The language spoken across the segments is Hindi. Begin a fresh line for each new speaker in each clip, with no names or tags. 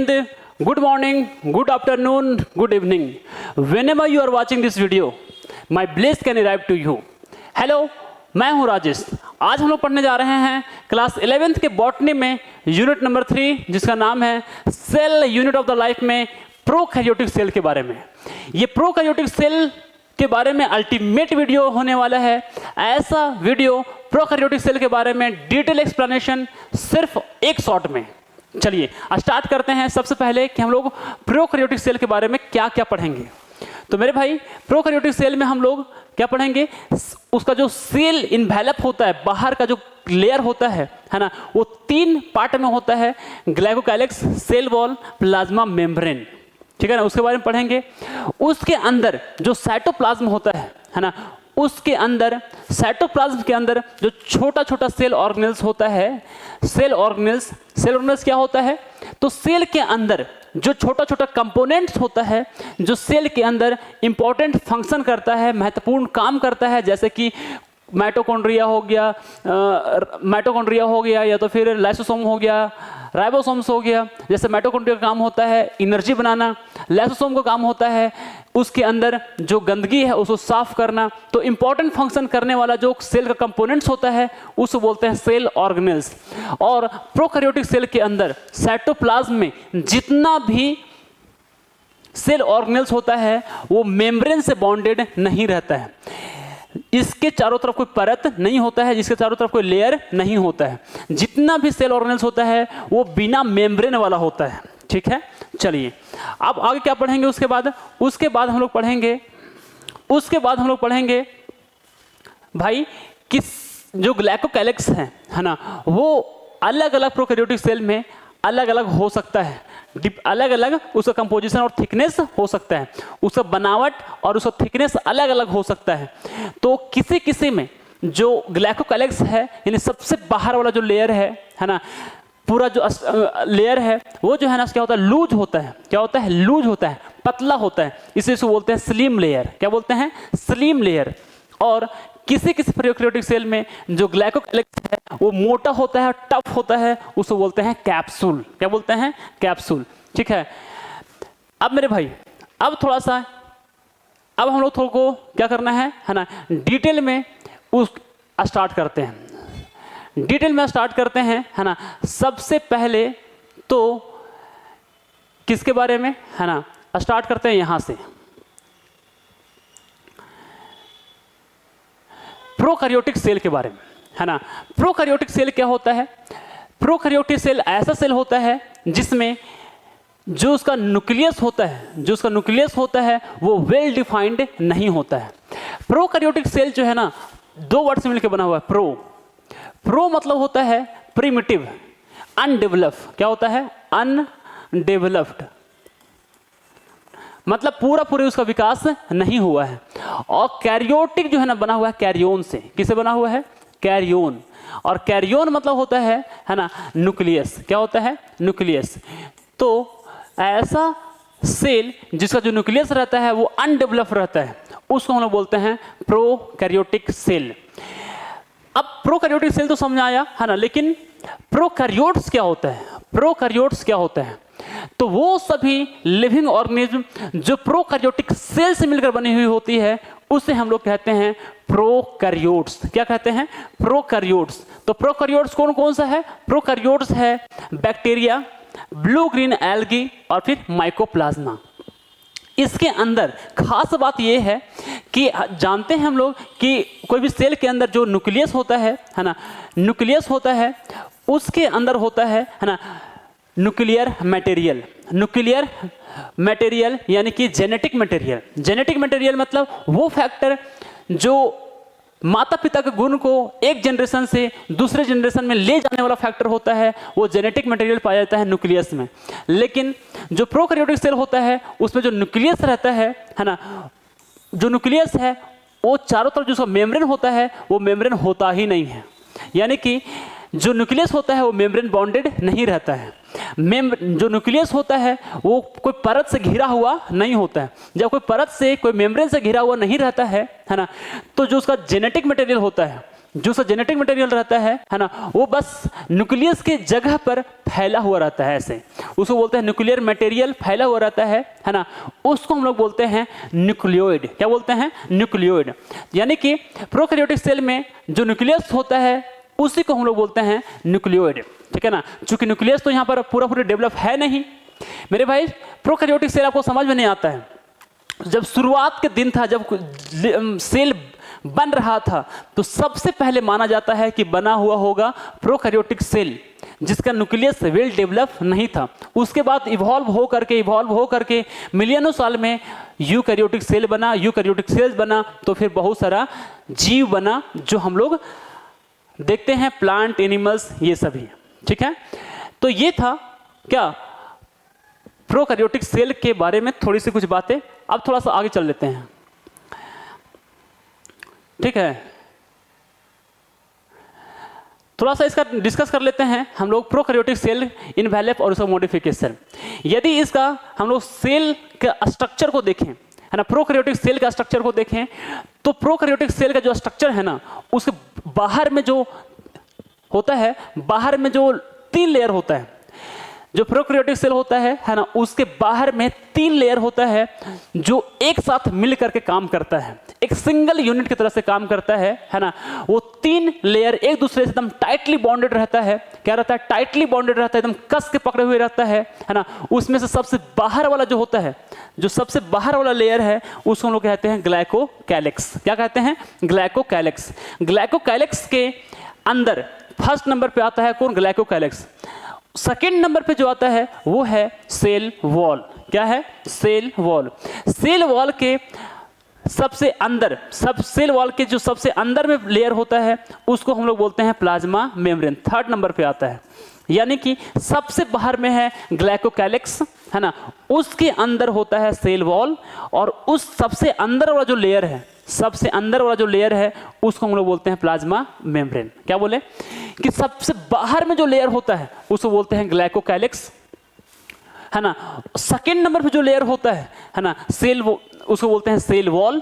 Good morning, good afternoon, good evening. Whenever you are watching this video, my bliss can arrive to you. Hello, मैं हूं राजेश। आज हम लोग पढ़ने जा रहे हैं क्लास 11th के बॉटनी में यूनिट नंबर 3 जिसका नाम है cell unit of the life में प्रोकैरियोटिक सेल के बारे में। ये प्रोकैरियोटिक सेल के बारे में अल्टीमेट वीडियो होने वाला है। ऐसा वीडियो प्रोकैरियोटिक सेल के बारे में डिटेल एक्सप्लेनेशन सिर्फ एक शॉट में। चलिए स्टार्ट करते हैं। सबसे पहले कि हम लोग प्रोकैरियोटिक सेल के बारे में क्या क्या पढ़ेंगे। तो मेरे भाई प्रोकैरियोटिक सेल में हम लोग क्या पढ़ेंगे, उसका जो सेल इन्वेलप होता है, बाहर का जो लेयर होता है ना, वो 3 पार्ट में होता है, ग्लाइकोकाइलिक्स, सेल वॉल, प्लाज्मा मेम्ब्रेन। ठीक है ना, उसके बारे में पढ़ेंगे। उसके अंदर जो साइटोप्लाज्म होता है ना, उसके अंदर साइटोप्लाज्म के अंदर जो छोटा छोटा सेल ऑर्गेनेल्स होता है, सेल ऑर्गेनेल्स क्या होता है, तो सेल के अंदर जो छोटा छोटा कंपोनेंट्स होता है, जो सेल के अंदर इंपॉर्टेंट फंक्शन करता है, महत्वपूर्ण काम करता है, जैसे कि माइटोकॉन्ड्रिया हो गया या तो फिर लाइसोसोम हो गया, राइबोसोम्स हो गया। जैसे माइटोकॉन्ड्रिया का काम होता है एनर्जी बनाना, लाइसोसोम का काम होता है उसके अंदर जो गंदगी है उसको साफ करना। तो इंपॉर्टेंट फंक्शन करने वाला जो सेल का कंपोनेंट्स होता है उसको बोलते हैं सेल ऑर्गेनेल्स। और प्रोकैरियोटिक सेल के अंदर साइटोप्लाज्म में जितना भी सेल ऑर्गेनेल्स होता है वो मेम्ब्रेन से बॉन्डेड नहीं रहता है। इसके चारों तरफ कोई परत नहीं होता है, जिसके चारों तरफ कोई लेयर नहीं होता है। जितना भी सेल ऑर्गेनेल्स होता है वो बिना मेम्ब्रेन वाला होता है। ठीक है, चलिए अब आगे क्या पढ़ेंगे। उसके बाद हम लोग पढ़ेंगे भाई किस जो ग्लाइकोकाइलिक्स है ना, वो अलग अलग प्रोकैरियोटिक सेल में अलग अलग हो सकता है। अलग अलग उसका कंपोजिशन और थिकनेस हो सकता है, उसका बनावट और उसका थिकनेस अलग अलग हो सकता है। तो किसी किसी में जो ग्लाइकोकाइलिक्स है, यानी सबसे बाहर वाला जो लेयर है ना, पूरा जो लेयर है वो जो है ना क्या होता है, लूज होता है। क्या होता है, लूज होता है, पतला होता है, इसे बोलते हैं स्लिम लेयर। क्या बोलते हैं, स्लिम लेयर। और किसी किसी प्रोकैरियोटिक सेल में जो ग्लाइकोकाइलिक्स है वो मोटा होता है, टफ होता है, उसको बोलते हैं कैप्सूल। क्या बोलते हैं, कैप्सूल। ठीक है, अब मेरे भाई अब हम लोग थोड़ा को क्या करना है ना, डिटेल में स्टार्ट करते हैं है ना। सबसे पहले तो किसके बारे में है ना, स्टार्ट करते हैं यहां से। प्रोकैरियोटिक सेल के बारे में है ना। प्रोकैरियोटिक सेल क्या होता है, प्रोकैरियोटिक सेल ऐसा सेल होता है जिसमें जो उसका न्यूक्लियस होता है वो वेल डिफाइंड नहीं होता है। प्रोकैरियोटिक सेल जो है ना 2 वर्ड से मिलकर बना हुआ है। प्रो मतलब होता है प्रिमिटिव, अनडेवलप्ड। क्या होता है, अनडेवलप्ड, मतलब पूरा उसका विकास नहीं हुआ है। और कैरियोटिक जो है ना बना हुआ है कैरियोन से। किससे बना हुआ है, कैरियोन। और कैरियोन मतलब होता है ना न्यूक्लियस। क्या होता है, न्यूक्लियस। तो ऐसा सेल जिसका जो न्यूक्लियस रहता है वो अनडेवलप्ड रहता है, उसको हम लोग बोलते हैं प्रोकैरियोटिक सेल। अब प्रोकैरियोटिक सेल तो समझ आया है ना, लेकिन प्रोकैरियोट्स क्या होता है, तो वो सभी लिविंग ऑर्गेनिज्म जो प्रोकैरियोटिक सेल से मिलकर बनी हुई होती है उसे हम लोग कहते हैं प्रोकैरियोट्स। क्या कहते हैं, प्रोकैरियोट्स। तो प्रोकैरियोट्स कौन कौन सा है, प्रोकैरियोट्स है बैक्टीरिया, ब्लू ग्रीन एल्गी और फिर माइकोप्लाज्मा। इसके अंदर खास बात यह है कि जानते हैं हम लोग कि कोई भी सेल के अंदर जो न्यूक्लियस होता है ना, न्यूक्लियस होता है उसके अंदर होता है ना न्यूक्लियर मटेरियल यानी कि जेनेटिक मटेरियल मतलब वो फैक्टर जो माता पिता के गुण को एक जनरेशन से दूसरे जनरेशन में ले जाने वाला फैक्टर होता है, वो जेनेटिक मटेरियल पाया जाता है न्यूक्लियस में। लेकिन जो प्रोकैरियोटिक सेल होता है उसमें जो न्यूक्लियस रहता है ना, जो न्यूक्लियस है वो चारों तरफ जो उसका मेम्ब्रेन होता है वो मेम्ब्रेन होता ही नहीं है। यानी कि जो न्यूक्लियस होता है वो मेम्ब्रेन बॉन्डेड नहीं रहता है। जो न्यूक्लियस होता है वो कोई परत से घिरा हुआ नहीं होता है। जब कोई परत से, कोई मेम्ब्रेन से घिरा हुआ नहीं रहता है ना, तो जो उसका जेनेटिक मटेरियल होता है जो सा जेनेटिक मटेरियल रहता है ना, वो बस न्यूक्लियस के जगह पर फैला हुआ रहता है, ऐसे उसको बोलते हैं न्यूक्लियर मटेरियल फैला हुआ रहता है ना, उसको हम लोग बोलते हैं न्यूक्लियोइड। क्या बोलते हैं? न्यूक्लियोइड। यानी कि प्रोकैरियोटिक सेल में जो न्यूक्लियस होता है उसी को हम लोग बोलते हैं न्यूक्लियोइड, ठीक है ना। चूंकि न्यूक्लियस तो यहाँ पर पूरा डेवलप है नहीं मेरे भाई। प्रोकैरियोटिक सेल आपको समझ में नहीं आता है। जब शुरुआत के दिन था, जब सेल बन रहा था, तो सबसे पहले माना जाता है कि बना हुआ होगा प्रोकैरियोटिक सेल जिसका न्यूक्लियस वेल डेवलप नहीं था। उसके बाद इवॉल्व हो करके मिलियनों साल में यूकैरियोटिक सेल बना, यूकैरियोटिक सेल्स बना, तो फिर बहुत सारा जीव बना जो हम लोग देखते हैं, प्लांट, एनिमल्स, ये सभी, ठीक है। तो ये था क्या प्रोकैरियोटिक सेल के बारे में थोड़ी सी कुछ बातें। अब थोड़ा सा आगे चल लेते हैं, ठीक है। थोड़ा सा इसका डिस्कस कर लेते हैं हम लोग, प्रोकैरियोटिक सेल इनवेलप और उसका मॉडिफिकेशन। यदि इसका हम लोग सेल का स्ट्रक्चर को देखें, है ना, प्रोकैरियोटिक सेल का स्ट्रक्चर को देखें, तो प्रोकैरियोटिक सेल का जो स्ट्रक्चर है ना, उसके बाहर में जो होता है, बाहर में जो 3 लेयर होता है, जो प्रोकैरियोटिक सेल होता है ना, उसके बाहर में 3 लेयर होता है जो एक साथ मिल करके काम करता है, एक सिंगल यूनिट की तरह से काम करता है ना। वो 3 लेयर एक दूसरे से एकदम टाइटली बॉन्डेड रहता है। क्या रहता है? टाइटली बॉन्डेड रहता है, एकदम कस के पकड़े हुए रहता है ना। उसमें से सबसे बाहर वाला जो होता है, जो सबसे बाहर वाला लेयर है, उसको हम लोग कहते हैं ग्लाइकोकैलिक्स। क्या कहते हैं? ग्लाइकोकैलिक्स। ग्लाइकोकैलिक्स के अंदर फर्स्ट नंबर पे आता है कौन? ग्लाइकोकैलिक्स। सेकेंड नंबर पे जो आता है वो है सेल वॉल। क्या है? Cell wall. सेल वॉल के सबसे अंदर, सेल वॉल के जो सबसे अंदर में लेयर होता है उसको हम लोग बोलते हैं प्लाज्मा मेम्ब्रेन। थर्ड नंबर पे आता है। यानी कि सबसे बाहर में है ग्लाइकोकैलिक्स, है ना, उसके अंदर होता है सेल वॉल, और उस सबसे अंदर वाला जो लेयर है, सबसे अंदर वाला जो लेयर है, उसको हम लोग बोलते हैं प्लाज्मा मेम्ब्रेन। क्या बोले? कि सबसे बाहर में जो लेयर होता है उसको बोलते हैं ग्लाइकोकैलिक्स, है ना। सेकेंड नंबर पे जो लेयर होता है ना, उसको बोलते हैं सेल वॉल,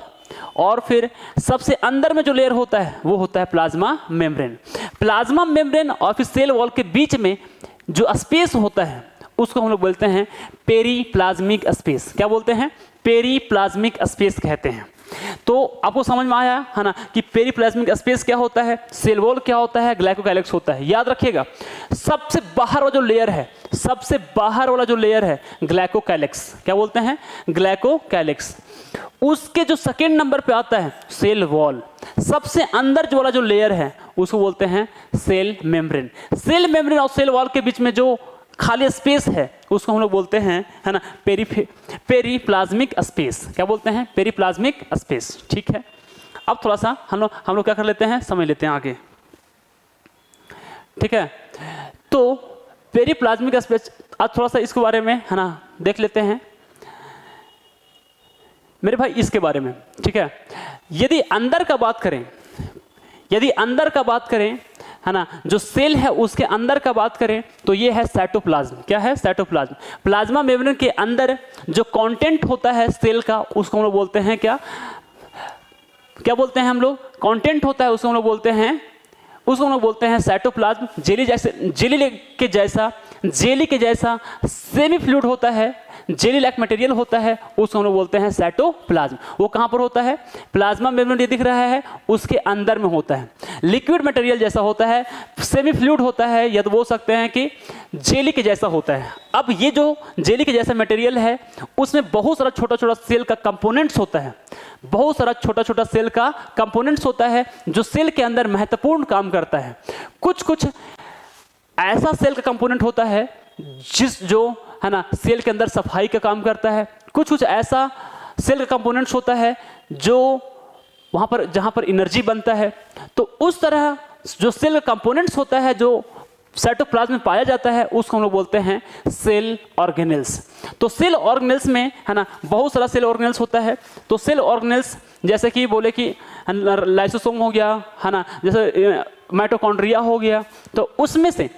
और फिर सबसे अंदर में जो लेयर होता है वो होता है प्लाज्मा मेम्ब्रेन। प्लाज्मा मेम्ब्रेन और फिर सेल वॉल के बीच में जो स्पेस होता है उसको हम लोग बोलते हैं पेरीप्लाज्मिक स्पेस। क्या बोलते हैं? पेरीप्लाज्मिक स्पेस कहते हैं। तो आपको समझ में आया है ना कि पेरीप्लाज्मिक स्पेस क्या होता है, सेल वॉल क्या होता है, ग्लाइकोकैलिक्स होता है। याद रखिएगा, सबसे बाहर वाला जो लेयर है, सबसे बाहर वाला जो लेयर है ग्लाइकोकैलिक्स। क्या बोलते हैं? ग्लाइकोकैलिक्स। उसके जो सेकेंड नंबर पे आता है सेल वॉल। सबसे अंदर जो वाला जो लेयर है उसको बोलते हैं सेल मेम्ब्रेन। सेल मेम्ब्रेन और सेल वॉल के बीच में जो खाली स्पेस है उसको हम लोग बोलते हैं, है ना, पेरीप्लाज्मिक स्पेस। क्या बोलते हैं? Periplasmic space. ठीक है। अब थोड़ा सा हम लोग क्या कर लेते हैं, समझ लेते हैं आगे। ठीक है। तो पेरीप्लाज्मिक स्पेस, अब थोड़ा सा इसके बारे में, है ना, देख लेते हैं मेरे भाई इसके बारे में। ठीक है। यदि अंदर का बात करें, है ना, जो सेल है उसके अंदर का बात करें तो ये है साइटोप्लाज्म। क्या है? साइटोप्लाज्म। प्लाज्मा मेम्ब्रेन के अंदर जो कंटेंट होता है सेल का उसको हम लोग बोलते हैं क्या बोलते हैं हम लोग? कंटेंट होता है उसको हम लोग बोलते हैं साइटोप्लाज्म। जेली के जैसा सेमी फ्लूइड होता है, जेली लाइक मटेरियल होता है, उसको हम लोग बोलते हैं साइटोप्लाज्म। वो कहाँ पर होता है? प्लाज्मा मेम्ब्रेन ये दिख रहा है उसके अंदर में होता है। लिक्विड मटेरियल जैसा होता है, सेमी फ्लूइड होता है, या तो बोल सकते हैं कि जेली के जैसा होता है। अब ये जो जेली के जैसा मटेरियल है उसमें बहुत सारा छोटा छोटा सेल का कंपोनेंट्स होता है, बहुत सारा छोटा छोटा सेल का कंपोनेंट्स होता है जो सेल के अंदर महत्वपूर्ण काम करता है। कुछ ऐसा सेल का कंपोनेंट होता है जो है ना सेल के अंदर सफाई का काम करता है। कुछ ऐसा सेल का कंपोनेंट्स होता है जो वहाँ पर जहाँ पर एनर्जी बनता है। तो उस तरह जो सेल का कंपोनेंट्स होता है जो साइटोप्लाज्म में पाया जाता है उसको हम लोग बोलते हैं सेल ऑर्गेनेल्स। तो सेल ऑर्गेनेल्स में, है ना, बहुत सारा सेल ऑर्गेनेल्स होता है। तो सेल ऑर्गेनेल्स जैसे कि बोले कि लाइसोसोम हो गया, है ना, जैसे माइटोकॉन्ड्रिया हो गया, तो उसमें से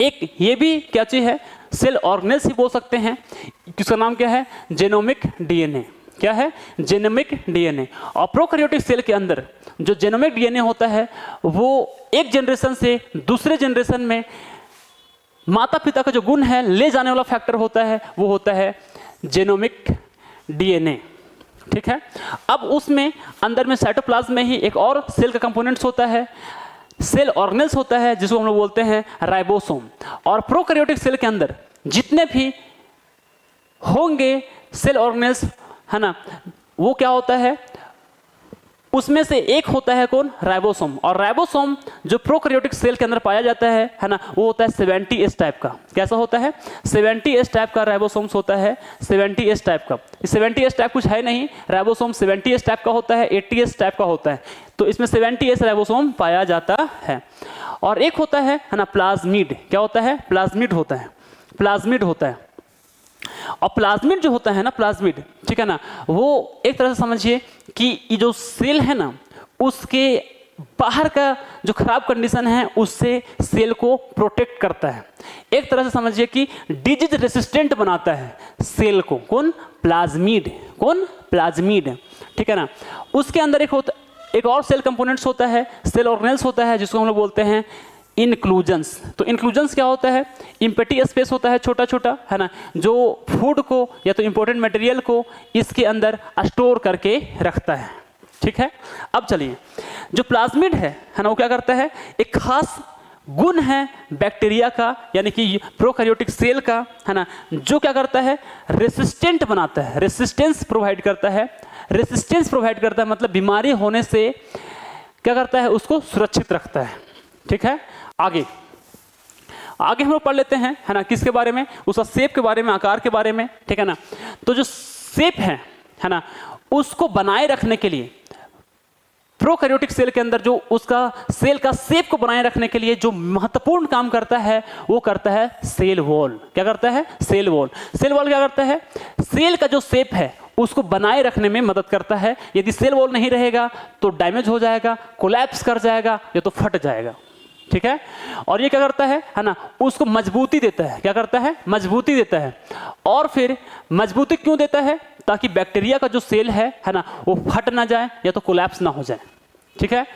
एक ये भी क्या चीज़ है, सेल ऑर्गेनेल्स ही बोल सकते हैं। किसका नाम क्या है? Genomic DNA. क्या है? Genomic DNA. और प्रोकैरियोटिक सेल के अंदर जो जेनोमिक डीएनए होता है वो एक जनरेशन से दूसरे जनरेशन में माता पिता का जो गुण है ले जाने वाला फैक्टर होता है, वो होता है जेनोमिक डीएनए। ठीक है। अब उसमें अंदर में साइटोप्लाज्म में ही एक और सेल का कंपोनेंट्स होता है, सेल ऑर्गेनेल्स होता है, जिसको हम लोग बोलते हैं राइबोसोम। और प्रोकैरियोटिक सेल के अंदर जितने भी होंगे सेल ऑर्गेनेल्स, है ना, वो क्या होता है, उसमें से एक होता है कौन? राइबोसोम। और राइबोसोम जो प्रोकैरियोटिक सेल के अंदर पाया जाता है ना, वो होता है 70S टाइप का। कैसा होता है? 70S टाइप का राइबोसोम्स होता है, 70S टाइप का। 70S टाइप कुछ है नहीं, राइबोसोम 70S टाइप का होता है, 80S टाइप का होता है। तो इसमें 70S राइबोसोम पाया जाता है। और एक होता है ना प्लाज्मिड। क्या होता है? प्लाज्मिड होता है, प्लाज्मिड होता है। और प्लाज्मिड जो होता है ना, प्लाज्मिड, ठीक है ना, वो एक तरह से समझिए कि ये जो सेल है ना, उसके बाहर का जो खराब कंडीशन है उससे सेल को प्रोटेक्ट करता है। एक तरह से समझिए कि डिजीज रेसिस्टेंट बनाता है सेल को। कौन? प्लाज्मिड। कौन? प्लाज्मिड। ठीक है ना। उसके अंदर एक और सेल कंपोनेंट्स होता है, सेल ऑर्गेनेल्स होता है, जिसको हम लोग बोलते हैं इंक्लूजन्स। तो इंक्लूजन्स क्या होता है? इम्पेटी स्पेस होता है छोटा छोटा, है ना, जो फूड को या तो इंपॉर्टेंट मटेरियल को इसके अंदर स्टोर करके रखता है। ठीक है। अब चलिए, जो प्लाज्मिड है ना, वो क्या करता है? एक खास गुण है बैक्टीरिया का, यानी कि प्रोकैरियोटिक सेल का, है ना, जो क्या करता है? रेसिस्टेंट बनाता है, रेसिस्टेंस प्रोवाइड करता है। रेसिस्टेंस प्रोवाइड करता है मतलब बीमारी होने से क्या करता है? उसको सुरक्षित रखता है। ठीक है। आगे हम लोग पढ़ लेते हैं, है ना, किसके बारे में? उसका शेप के बारे में, आकार के बारे में। ठीक है ना। तो जो शेप है ना, उसको बनाए रखने के लिए प्रोकैरियोटिक सेल के अंदर जो उसका सेल का शेप को बनाए रखने के लिए जो महत्वपूर्ण काम करता है वो करता है सेल वॉल। क्या करता है? Cell wall. सेल वॉल क्या करता है? सेल का जो शेप है उसको बनाए रखने में मदद करता है। यदि सेल वॉल नहीं रहेगा तो डैमेज हो जाएगा, कोलैप्स कर जाएगा या तो फट जाएगा। ठीक है। और ये क्या करता है ना, उसको मजबूती देता है। क्या करता है? मजबूती देता है। और फिर मजबूती क्यों देता है? ताकि बैक्टीरिया का जो सेल है ना, वो फट ना जाए या तो कोलैप्स ना हो जाए। ठीक है।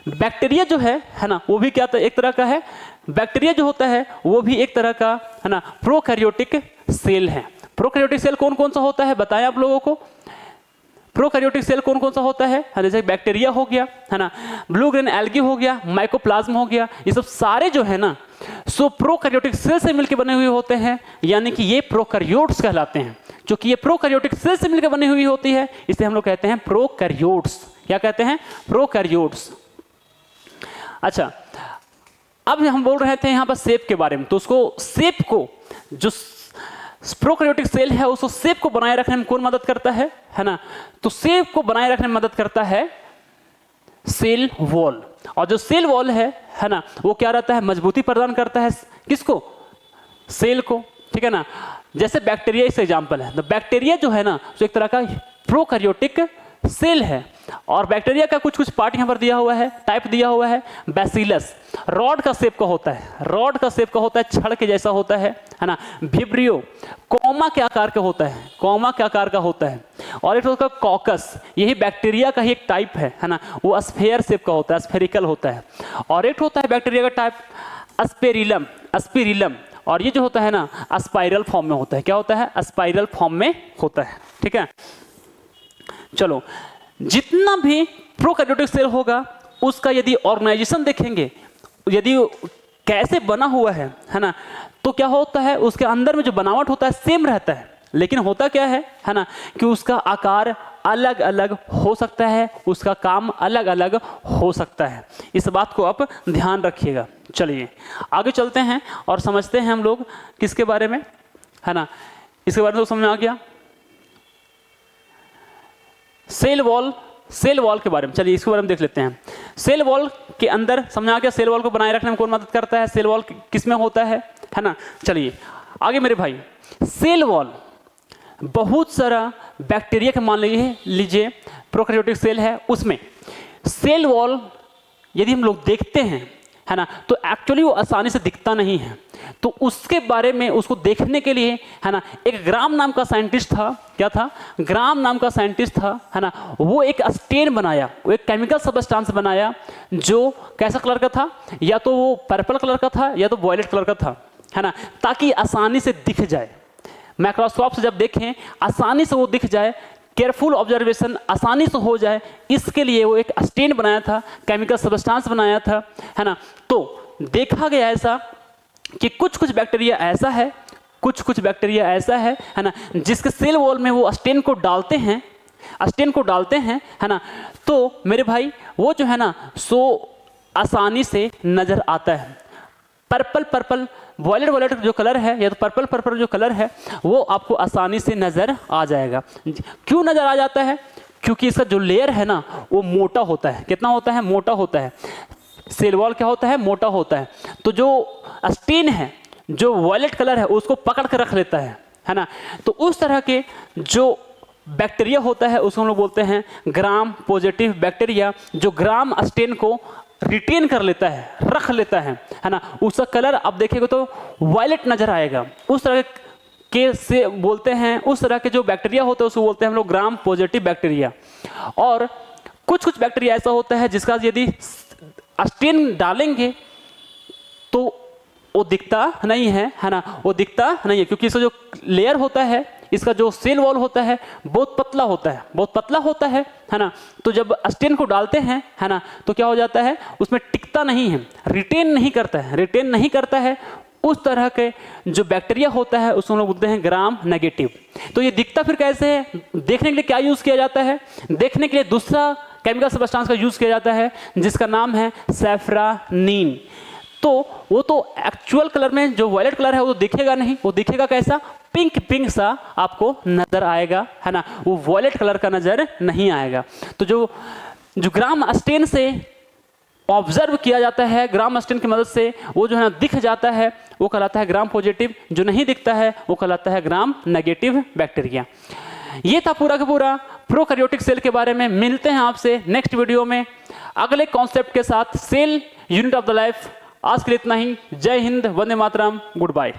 बैक्टीरिया जो है ना, वो भी क्या एक तरह का है, बैक्टीरिया जो होता है वो भी एक तरह का, है ना, प्रोकैरियोटिक सेल है। प्रोकैरियोटिक सेल कौन कौन सा होता है बताएं आप लोगों को? प्रोकैरियोटिक सेल कौन कौन सा होता है? जैसे बैक्टीरिया हो गया, है ना, ब्लू ग्रेन एल्गी हो गया, माइकोप्लाज्म हो गया, ये सब सारे जो है ना, सो प्रोकैरियोटिक सेल से मिलकर बने हुए होते हैं, यानी कि ये प्रोकैरियोट्स कहलाते हैं। क्योंकि ये प्रोकैरियोटिक सेल से मिलकर बनी हुई होती है, इसलिए हम लोग कहते हैं प्रोकैरियोट्स। क्या कहते हैं? प्रोकैरियोट्स। अच्छा, अब हम बोल रहे थे यहाँ पर शेप के बारे में, तो उसको शेप को, जो प्रोकैरियोटिक सेल है उसको शेप को बनाए रखने में कौन मदद करता है ना? तो शेप को बनाए रखने में मदद करता है सेल वॉल। और जो सेल वॉल है ना, वो क्या रहता है? मजबूती प्रदान करता है किसको? सेल को। ठीक है ना। जैसे बैक्टीरिया इस एग्जांपल है, तो बैक्टीरिया जो है ना, तो एक तरह का प्रोकैरियोटिक सेल है। और बैक्टीरिया का कुछ कुछ पार्ट यहाँ पर दिया हुआ है, टाइप दिया हुआ है। बैसिलस रॉड का शेप का होता है, रॉड का शेप का होता है, छड़ के जैसा होता है ना। विब्रियो कॉमा के आकार का होता है, कॉमा के आकार का होता है। और एक उसका कॉकस, यही बैक्टीरिया का ही एक टाइप है ना, वो स्फेयर शेप का होता है, स्फेरिकल होता है। और एक होता है बैक्टीरिया का टाइप अस्पेरिलम, अस्पिरिलम। और ये जो होता है ना, स्पाइरल फॉर्म में होता है। क्या होता है? स्पाइरल फॉर्म में होता है। ठीक है। चलो, जितना भी प्रोकैरियोटिक सेल होगा उसका यदि ऑर्गेनाइजेशन देखेंगे, यदि कैसे बना हुआ है ना, तो क्या होता है? उसके अंदर में जो बनावट होता है सेम रहता है, लेकिन होता क्या है ना, कि उसका आकार अलग अलग हो सकता है, उसका काम अलग अलग हो सकता है। इस बात को आप ध्यान रखिएगा। चलिए आगे चलते हैं और समझते हैं हम लोग किसके बारे में, है ना, इसके बारे में तो समझ में आ गया। सेल वॉल, सेल वॉल के बारे में चलिए इसके बारे में देख लेते हैं। सेल वॉल के अंदर समझ आ गया, सेल वॉल को बनाए रखने में कौन मदद करता है, सेल वॉल किस में होता है ना। चलिए आगे मेरे भाई, सेल वॉल बहुत सारा बैक्टीरिया के मान लीजिए प्रोकैरियोटिक सेल है, उसमें सेल वॉल यदि हम लोग देखते हैं, है ना, तो एक्चुअली वो आसानी से दिखता नहीं है। तो उसके बारे में, उसको देखने के लिए, है ना, एक ग्राम नाम का साइंटिस्ट था, क्या था, ग्राम नाम का साइंटिस्ट था, है ना, वो एक स्टेन बनाया, वो एक केमिकल सब्सटेंस बनाया जो कैसा कलर का था, या तो वो पर्पल कलर का था या तो वॉयलेट कलर का था, है ना, ताकि आसानी से दिख जाए, माइक्रोस्कोप से जब देखें आसानी से वो दिख जाए, केयरफुल ऑब्जर्वेशन आसानी से हो जाए, इसके लिए वो एक स्टेन बनाया था, केमिकल सब्सटेंस बनाया था, है ना। तो देखा गया ऐसा कि कुछ कुछ बैक्टीरिया ऐसा है, कुछ कुछ बैक्टीरिया ऐसा है ना, जिसके सेल वॉल में वो स्टेन को डालते हैं, स्टेन को डालते हैं, है ना, तो मेरे भाई वो जो है ना सो आसानी से नज़र आता है। पर्पल पर्पल वॉयलेट वॉयलेट जो कलर है, या तो पर्पल पर्पल जो कलर है, वो आपको आसानी से नज़र आ जाएगा। क्यों नज़र आ जाता है? क्योंकि इसका जो लेयर है ना वो मोटा होता है। कितना होता है? मोटा होता है। सेल वॉल क्या होता है? मोटा होता है। तो जो स्टेन है, जो वॉयलेट कलर है, उसको पकड़ कर रख लेता है ना। तो उस तरह के जो बैक्टीरिया होता है उसको हम लोग बोलते हैं ग्राम पॉजिटिव बैक्टीरिया, जो ग्राम स्टेन को रिटेन कर लेता है, रख लेता है ना। उसका कलर आप देखेंगे तो वायलेट नजर आएगा। उस तरह के से बोलते हैं, उस तरह के जो बैक्टीरिया होते हैं उसको बोलते हैं हम लोग ग्राम पॉजिटिव बैक्टीरिया। और कुछ कुछ बैक्टीरिया ऐसा होता है जिसका यदि स्टेन डालेंगे तो वो दिखता नहीं है ना, वो दिखता नहीं है, क्योंकि इसका जो लेयर होता है, इसका जो सेल वॉल होता है बहुत पतला होता है, बहुत पतला होता है ना। तो जब स्टेन को डालते हैं, है ना, तो क्या हो जाता है, उसमें टिकता नहीं है, रिटेन नहीं करता है, रिटेन नहीं करता है। उस तरह के जो बैक्टीरिया होता है उसको हम लोग बोलते हैं ग्राम नेगेटिव। तो ये दिखता फिर कैसे है? देखने के लिए क्या यूज़ किया जाता है? देखने के लिए दूसरा केमिकल सब्सटेंस का यूज़ किया जाता है जिसका नाम है सैफ्रानीन। तो वो तो एक्चुअल कलर में जो वायलेट कलर है वो तो दिखेगा नहीं, वो दिखेगा कैसा? पिंक पिंक सा आपको नजर आएगा, है ना, वो वायलेट कलर का नजर नहीं आएगा। तो जो ग्राम स्टेन से ऑब्जर्व किया जाता है, ग्राम स्टेन की मदद से वो जो है ना दिख जाता है, वो कहलाता है ग्राम पॉजिटिव। जो नहीं दिखता है वो कहलाता है ग्राम नेगेटिव बैक्टीरिया। ये था पूरा का पूरा प्रोकैरियोटिक सेल के बारे में। मिलते हैं आपसे नेक्स्ट वीडियो में अगले कॉन्सेप्ट के साथ, cell unit of the life. आज के लिए इतना ही। जय हिंद, वंदे मातरम, गुड बाय।